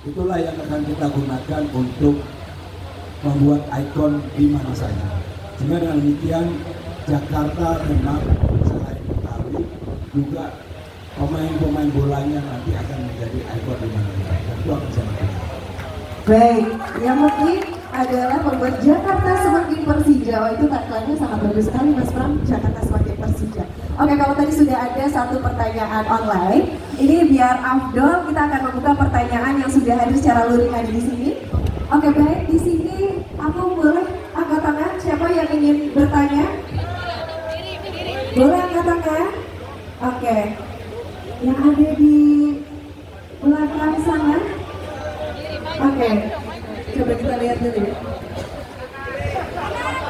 itulah yang akan kita gunakan untuk membuat ikon di mana saja. Sehingga dengan demikian Jakarta memang selain Betawi juga pemain-pemain bolanya nanti akan menjadi ikon di mana-mana. Itu akan saya lakukan. Baik, yang penting adalah membuat Jakarta semakin Persija. Oh, itu tagline-nya sangat bagus sekali Mas Pram, Jakarta semakin Persija. Oke, kalau tadi sudah ada satu pertanyaan online, ini biar afdol kita akan membuka pertanyaan yang sudah hadir secara luring ada di sini. Oke, baik, di sini aku boleh angkat tangan siapa yang ingin bertanya? Boleh angkat tangan? Oke. Yang ada di belakang sana? Oke. Coba kita lihat dulu ya.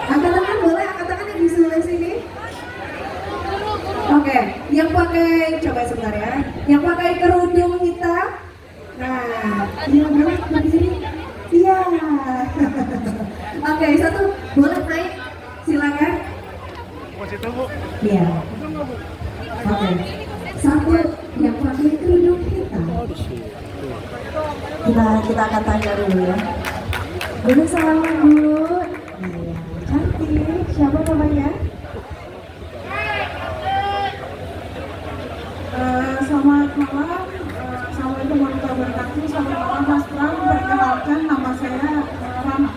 Angkat tangan boleh, angkat tangan yang di sebelah sini. Oke, yang pakai, coba sebentar ya. Yang pakai kerudung hitam. Nah, yang boleh di sini. Iya. Oke, satu boleh naik, silakan. Iya. Oke. Satu yang pakai kerudung hitam. Kita akan tanya dulu ya. Boleh salaman dulu. Iya, cantik. Siapa namanya? Selamat malam, Assalamualaikum warahmatullahi wabarakatuh. Selamat malam Mas Pram, perkenalkan nama saya Rana.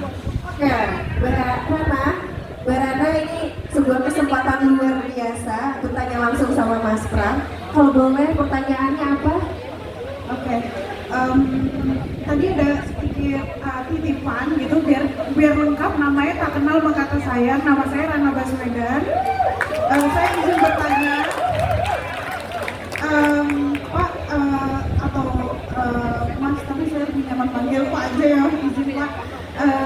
Oke, Mbak Rana ini sebuah kesempatan luar biasa untuk tanya langsung sama Mas Pram. Kalau boleh pertanyaannya apa? Oke, tadi ada sedikit titipan gitu biar lengkap namanya tak kenal maka tak sayang. Nama saya Rana Baswedan. Saya izin bertanya, Pak atau Mas, tapi saya lebih nyaman panggil Pak aja ya, izin Pak.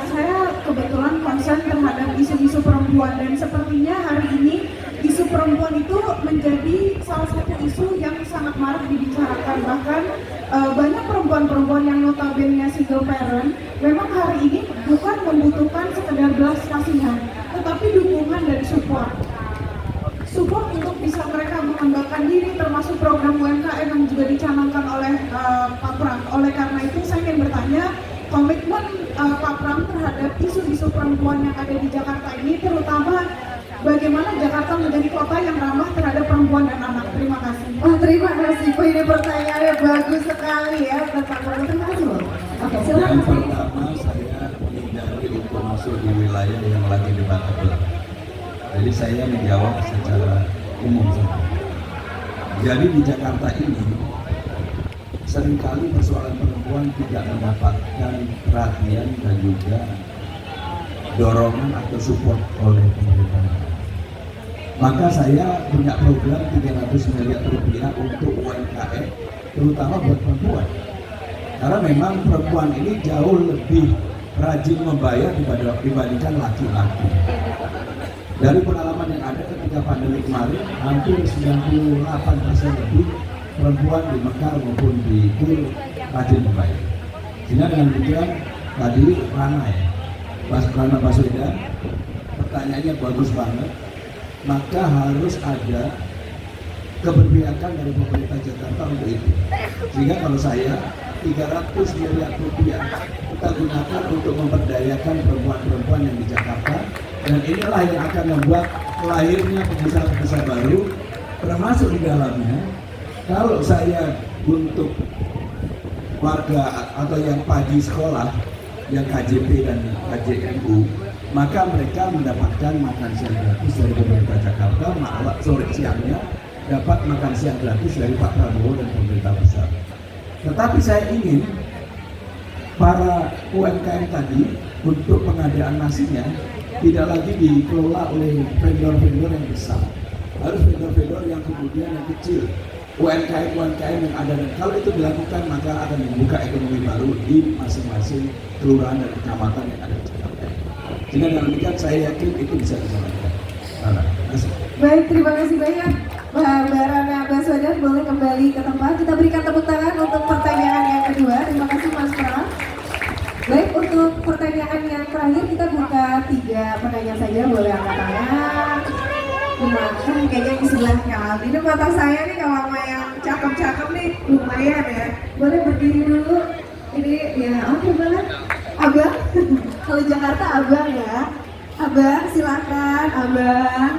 Saya kebetulan concern terhadap isu-isu perempuan dan sepertinya hari ini isu perempuan itu menjadi salah satu isu yang sangat marak dibicarakan. Bahkan banyak perempuan-perempuan yang notabene single parent memang hari ini bukan membutuhkan sekedar belas kasihan, tetapi dukungan dari support untuk bisa mereka mengembangkan diri, termasuk program UMKM yang juga dicanangkan oleh Pak Pram. Oleh karena itu saya ingin bertanya, komitmen Pak Pram terhadap isu-isu perempuan yang ada di Jakarta ini, terutama bagaimana Jakarta menjadi kota yang ramah terhadap perempuan dan anak. Terima kasih. Oh, terima kasih. Oh, ini pertanyaannya bagus sekali ya tentang perempuan. Terima kasih loh. Oke, silakan. Yang pertama saya menghindari untuk masuk di wilayah yang lagi debatable. Jadi saya menjawab secara umum saja. Jadi di Jakarta ini seringkali persoalan perempuan tidak mendapatkan perhatian dan juga dorongan atau support oleh pemerintah. Maka saya punya program 300 miliar rupiah untuk UMKM, terutama buat perempuan. Karena memang perempuan ini jauh lebih rajin membayar dibandingkan laki-laki. Dari pengalaman yang ada ketika pandemi kemarin, hampir 98% lebih perempuan di Mekar maupun di Kur rajin membayar. Sehingga dengan demikian tadi Rana ya, Mas Rana Baswedan, pertanyaannya bagus banget. Maka harus ada keberpihakan dari pemerintah Jakarta untuk itu. Sehingga kalau saya 300 miliar rupiah kita gunakan untuk memperdayakan perempuan-perempuan yang di Jakarta, dan inilah yang akan membuat lahirnya pengusaha-pengusaha baru, termasuk di dalamnya kalau saya untuk warga atau yang pagi sekolah, yang KJP dan KJMU, maka mereka mendapatkan makan siang gratis dari pemerintah Jakarta, malah sore siangnya dapat makan siang gratis dari Pak Prabowo dan pemerintah pusat. Tetapi saya ingin para UMKM tadi untuk pengadaan nasinya tidak lagi dikelola oleh vendor-vendor yang besar, harus vendor-vendor yang kemudian yang kecil, UMKM yang ada. Dan kalau itu dilakukan maka akan membuka ekonomi baru di masing-masing kelurahan dan kecamatan yang ada di Jakarta. Sehingga dengan demikian saya yakin itu bisa dijalankan. Baik, terima kasih banyak Mbak Rana Baswedan, boleh kembali ke tempat. Kita berikan tepuk tangan untuk pertanyaan yang kedua. Terima kasih Mas Pram. Baik, untuk pertanyaan yang terakhir kita buka 3 penanya saja, boleh angkat tangan. Kan kayaknya di sebelah kanan. Ini mata saya nih kalau sama yang cakep-cakep nih lumayan ya. Boleh berdiri dulu. Ini ya oke banget. Abang, kalau Jakarta abang ya. Abang, silakan abang.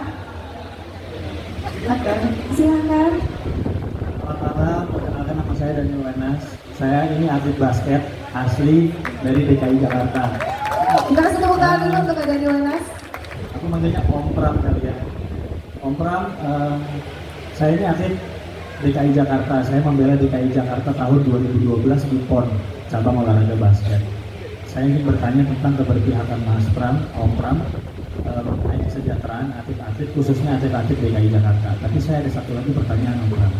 Silakan. Selamat malam, perkenalkan nama saya Daniel Wenas. Saya ini atlet basket asli dari DKI Jakarta. Kita kasih tepuk tangan dulu untuk Kak Daniel Wenas. Aku manggilnya Om Pram kali ya. Om Pram, saya ini atlet DKI Jakarta. Saya membela DKI Jakarta tahun 2012 di PON, cabang olahraga basket. Saya ingin bertanya tentang keberpihakan Mas Pram, Om Pram, mengenai kesejahteraan atlet-atlet, khususnya atlet-atlet DKI Jakarta. Tapi saya ada satu lagi pertanyaan Om Pram.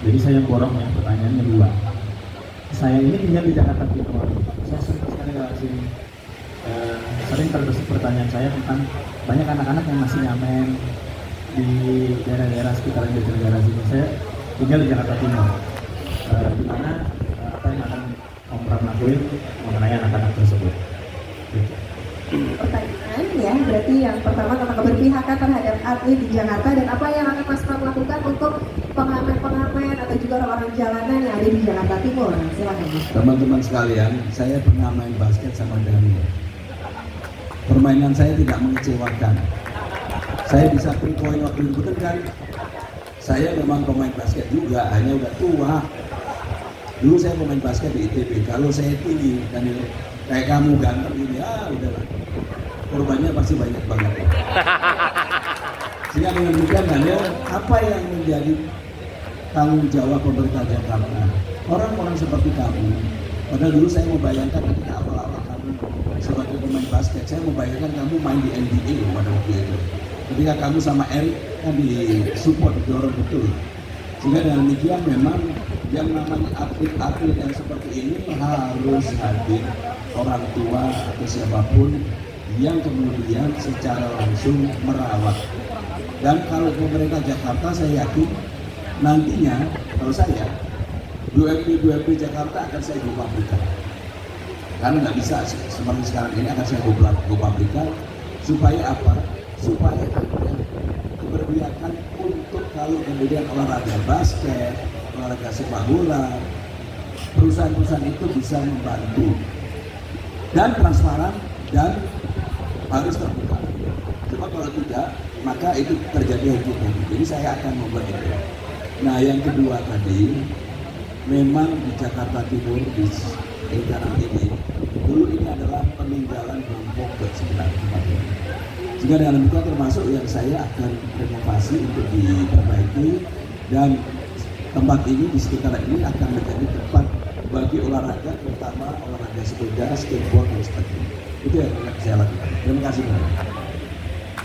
Jadi saya borong ya, pertanyaannya 2. Saya ini tinggal di Jakarta Timur. Saya sering sekali lewat sini. Sering terbesit pertanyaan saya tentang banyak anak-anak yang masih nyamen di daerah-daerah sekitaran Jatinegara sini. Saya tinggal di Jakarta Timur, di mana apa yang akan Om Pram lakuin mengenai anak-anak tersebut. Pertanyaan ya, berarti yang pertama tentang keberpihakan terhadap atlet di Jakarta dan apa yang akan Mas Pram lakukan untuk pengamen-pengamen atau juga orang-orang jalanan yang ada di Jakarta Timur. Silakan Mas. Teman-teman sekalian, saya pernah main basket sama Daniel. Permainan saya tidak mengecewakan. Saya bisa free point waktu itu, betul kan? Saya memang pemain basket juga, hanya udah tua. Dulu saya pemain basket di ITB. Kalau saya tinggi, Daniel, kayak kamu ganteng ini, udahlah. Korbannya pasti banyak banget. Sehingga dengan demikian, Daniel, apa yang menjadi tanggung jawab pemerintah Jakarta? Orang-orang seperti kamu, padahal dulu saya membayangkan ketika awal-awal kamu sebagai pemain basket, saya membayangkan kamu main di NBA pada waktu itu. Ketika kamu sama Eric kan disupport, didorong betul. Sehingga dengan demikian memang yang namanya atlet-atlet yang seperti ini harus hadir orang tua atau siapapun yang kemudian secara langsung merawat. Dan kalau pemerintah Jakarta saya yakin nantinya kalau saya BUMD Jakarta akan saya go pabrikan. Karena nggak bisa seperti sekarang ini akan saya go pabrikan supaya apa? Supaya ada keberpihakan untuk kalau kemudian olahraga basket, olahraga sepak bola, perusahaan-perusahaan itu bisa membantu dan transparan dan harus terbuka. Cuma kalau tidak, maka itu terjadi hukum. Jadi saya akan membuat itu. Nah yang kedua tadi, memang di Jakarta Timur di sekarang ini, dulu ini adalah peninggalan Bangkok sebenarnya. Sehingga dengan demikian termasuk yang saya akan renovasi untuk diperbaiki dan tempat ini di sekitar ini akan menjadi tempat bagi olahraga, terutama olahraga sepeda, skateboard dan sebagainya. Itu yang saya lakukan. Terima kasih banyak.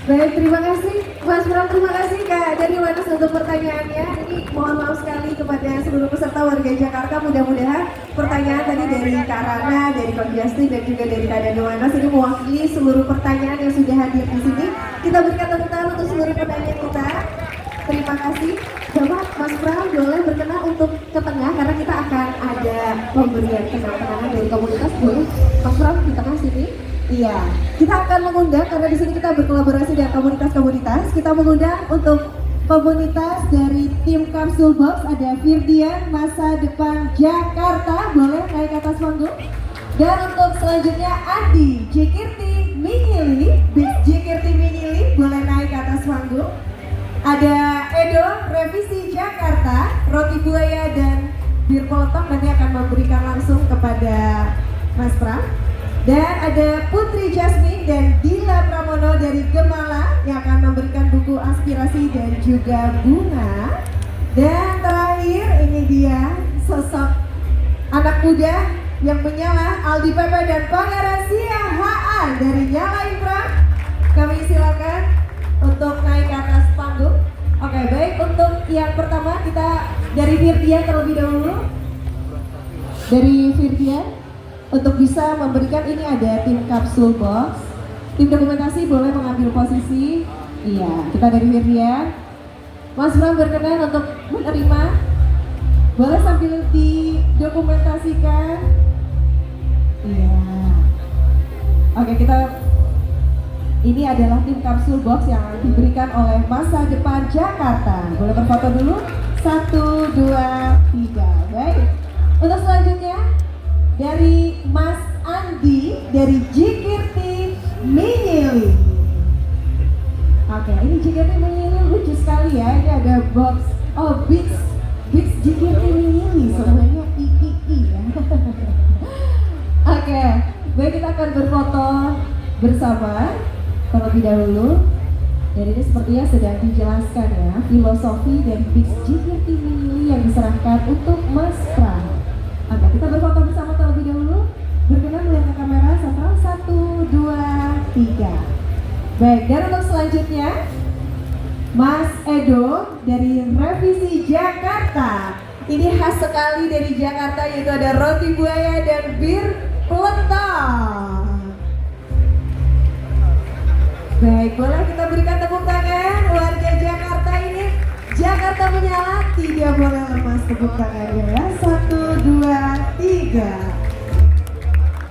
Baik, terima kasih Mas Pram, terima kasih Kak Daniel Wenas untuk pertanyaannya. Ini mohon maaf sekali kepada seluruh peserta warga Jakarta. Mudah-mudahan pertanyaan tadi dari Kak Rana, dari Kak Justin dan juga dari Kak Daniel Wenas ini mewakili seluruh pertanyaan yang sudah hadir di sini. Kita berikan tepuk tangan untuk seluruh penanya kita. Terima kasih. Coba Mas Pram boleh berkenan untuk ke tengah karena kita akan ada pemberian kenang-kenangan dari komunitas. Boleh Mas Pram di tengah sini. Iya, kita akan mengundang karena di sini kita berkolaborasi dengan komunitas-komunitas. Kita mengundang untuk komunitas dari tim Kapsul Box ada Firdian Masa Depan Jakarta, boleh naik ke atas panggung. Dan untuk selanjutnya Andi Jekirti Mingili, Jekirti Mingili, boleh naik ke atas panggung. Ada Edo Revisi Jakarta, Roti Buaya dan Bir Potong nanti akan memberikan Mas Pram. Dan ada Putri Jasmine dan Dila Pramono dari Gemala yang akan memberikan buku aspirasi dan juga bunga. Dan terakhir ini dia sosok anak muda yang menyala, Aldi Pepe dan Pangeran Sia HA dari Nyalain Pram. Kami silakan untuk naik ke atas panggung. Oke, baik, untuk yang pertama kita dari Firdian terlebih dahulu. Dari Firdian untuk bisa memberikan, ini ada tim kapsul box. Tim dokumentasi boleh mengambil posisi. Iya, kita dari Firdian. Mas Bram berkenan untuk menerima. Boleh sambil didokumentasikan. Iya. Oke, ini adalah tim kapsul box yang diberikan oleh Masa Depan Jakarta. Boleh berfoto dulu? 1, 2, 3. Baik. Untuk selanjutnya dari Mas Andi dari Jikirti Minyili. Oke, ini Jikirti Minyili lucu sekali ya. Ini ada box, Bix Jikirti Minyili, semuanya III ya. Oke, baik, kita akan berfoto bersama terlebih dahulu. Dan ini sepertinya sedang dijelaskan ya, filosofi dari Bix Jikirti Minyili yang diserahkan untuk Mas Pram. Oke, kita berfoto bersama terlebih dahulu. Berkenan melihat ke kamera, sentral 1, 2, 3. Baik, dan untuk selanjutnya Mas Edo dari Revisi Jakarta. Ini khas sekali dari Jakarta, yaitu ada roti buaya dan bir peletok. Baik, boleh kita berikan tepuk tangan warga Jakarta ini. Jakarta menyala, tidak boleh lemas tepuk tangannya ya. 1, 2, 3.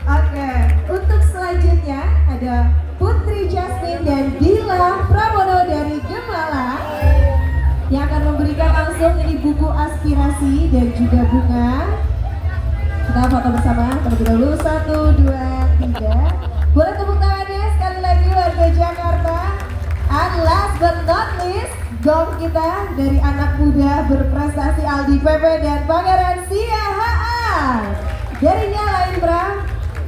Oke, untuk selanjutnya ada Putri Jasmine dan Dila Pramono dari Gemala yang akan memberikan langsung ini buku aspirasi dan juga bunga. Kita foto bersama terlebih dahulu. 1, 2, 3. Boleh tepuk tangannya sekali lagi warga Jakarta. And last but not least, gong kita dari anak muda berprestasi Aldi Pepe dan Pangeran Sia HA dari Nyalain Pram.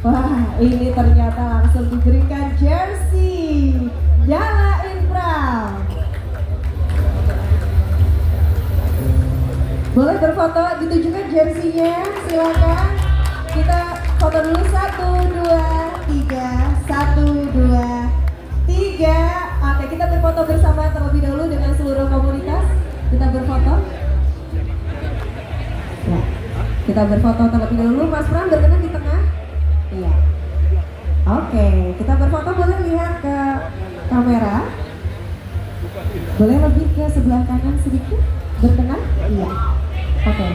Wah, ini ternyata langsung diberikan jersey Nyalain Pram. Boleh berfoto, ditunjukkan jersey-nya, silakan. Kita foto dulu. 1, 2, 3. 1, 2, 3. Oke, kita berfoto bersama terlebih dahulu dengan seluruh komunitas. Kita berfoto. Ya, kita berfoto terlebih dahulu. Mas Pram berkenan di tengah. Iya. Oke, kita berfoto, boleh lihat ke kamera. Boleh lebih ke sebelah kanan sedikit. Berkenan? Iya. Oke.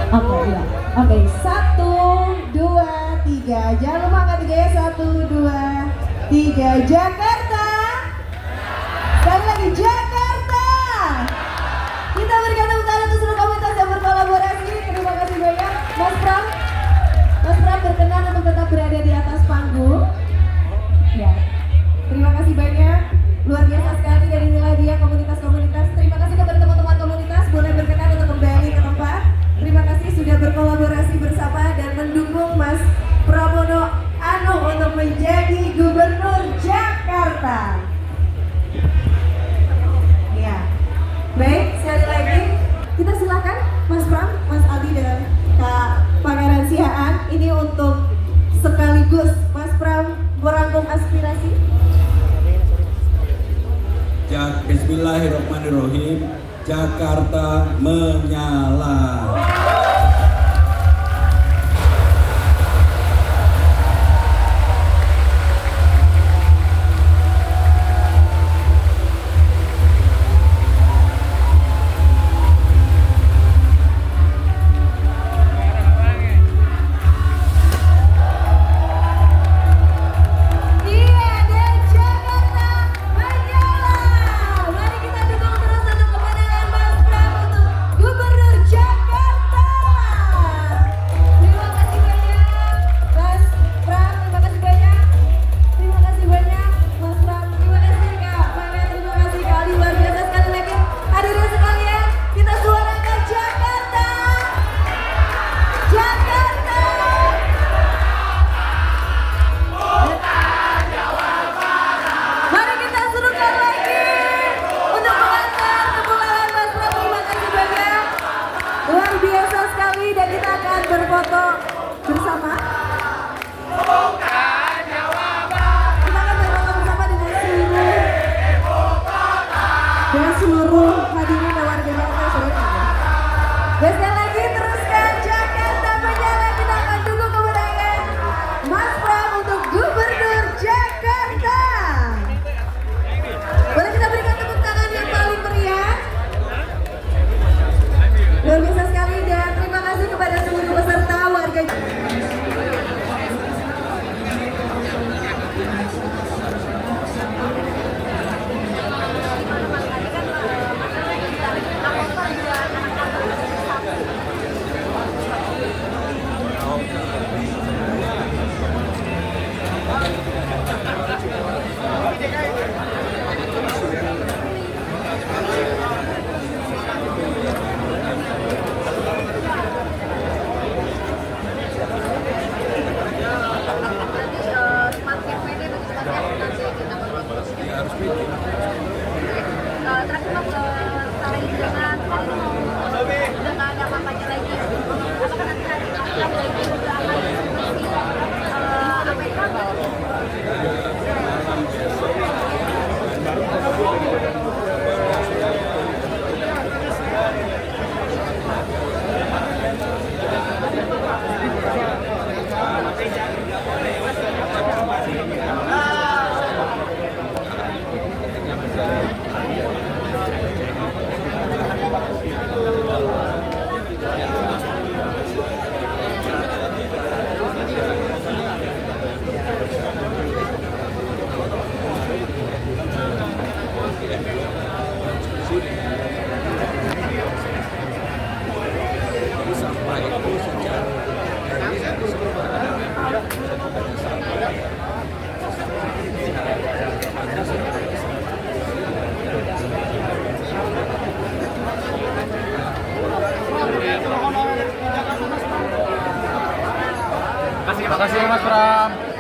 Oke, iya. Oke, 1, 2, 3. Jangan lupa angka 3 ya. 1, 2, 3. Jakarta. Sekali lagi, Jakarta. Kita berikan tepuk tangan untuk seluruh komunitas yang berkolaborasi. Terima kasih banyak. Mas Pram berkenan untuk tetap berada di atas panggung. Ya. Terima kasih banyak. Luar biasa sekali dari Niladia komunitas-komunitas. Terima kasih kepada teman-teman komunitas. Boleh berkenan untuk kembali ke tempat. Terima kasih sudah berkolaborasi bersama dan mendukung Mas Pramono Anung untuk menjadi Gubernur Jakarta. Ya. Baik, sekali lagi kita silakan Mas Pram, Mas Aldi dan Kak Pangeran Sihaan ini untuk sekaligus Mas Pram merangkum aspirasi. Bismillahirrahmanirrahim. Jakarta menyala. Mari kita dukung terus untuk kemenangan Mas Pram untuk Gubernur Jakarta. terakhir mau ke Sarai dengan kan itu udah nggak ada apa-apanya lagi. Apakah nanti hari ini juga akan seperti apa itu? Terima kasih Mas Pram.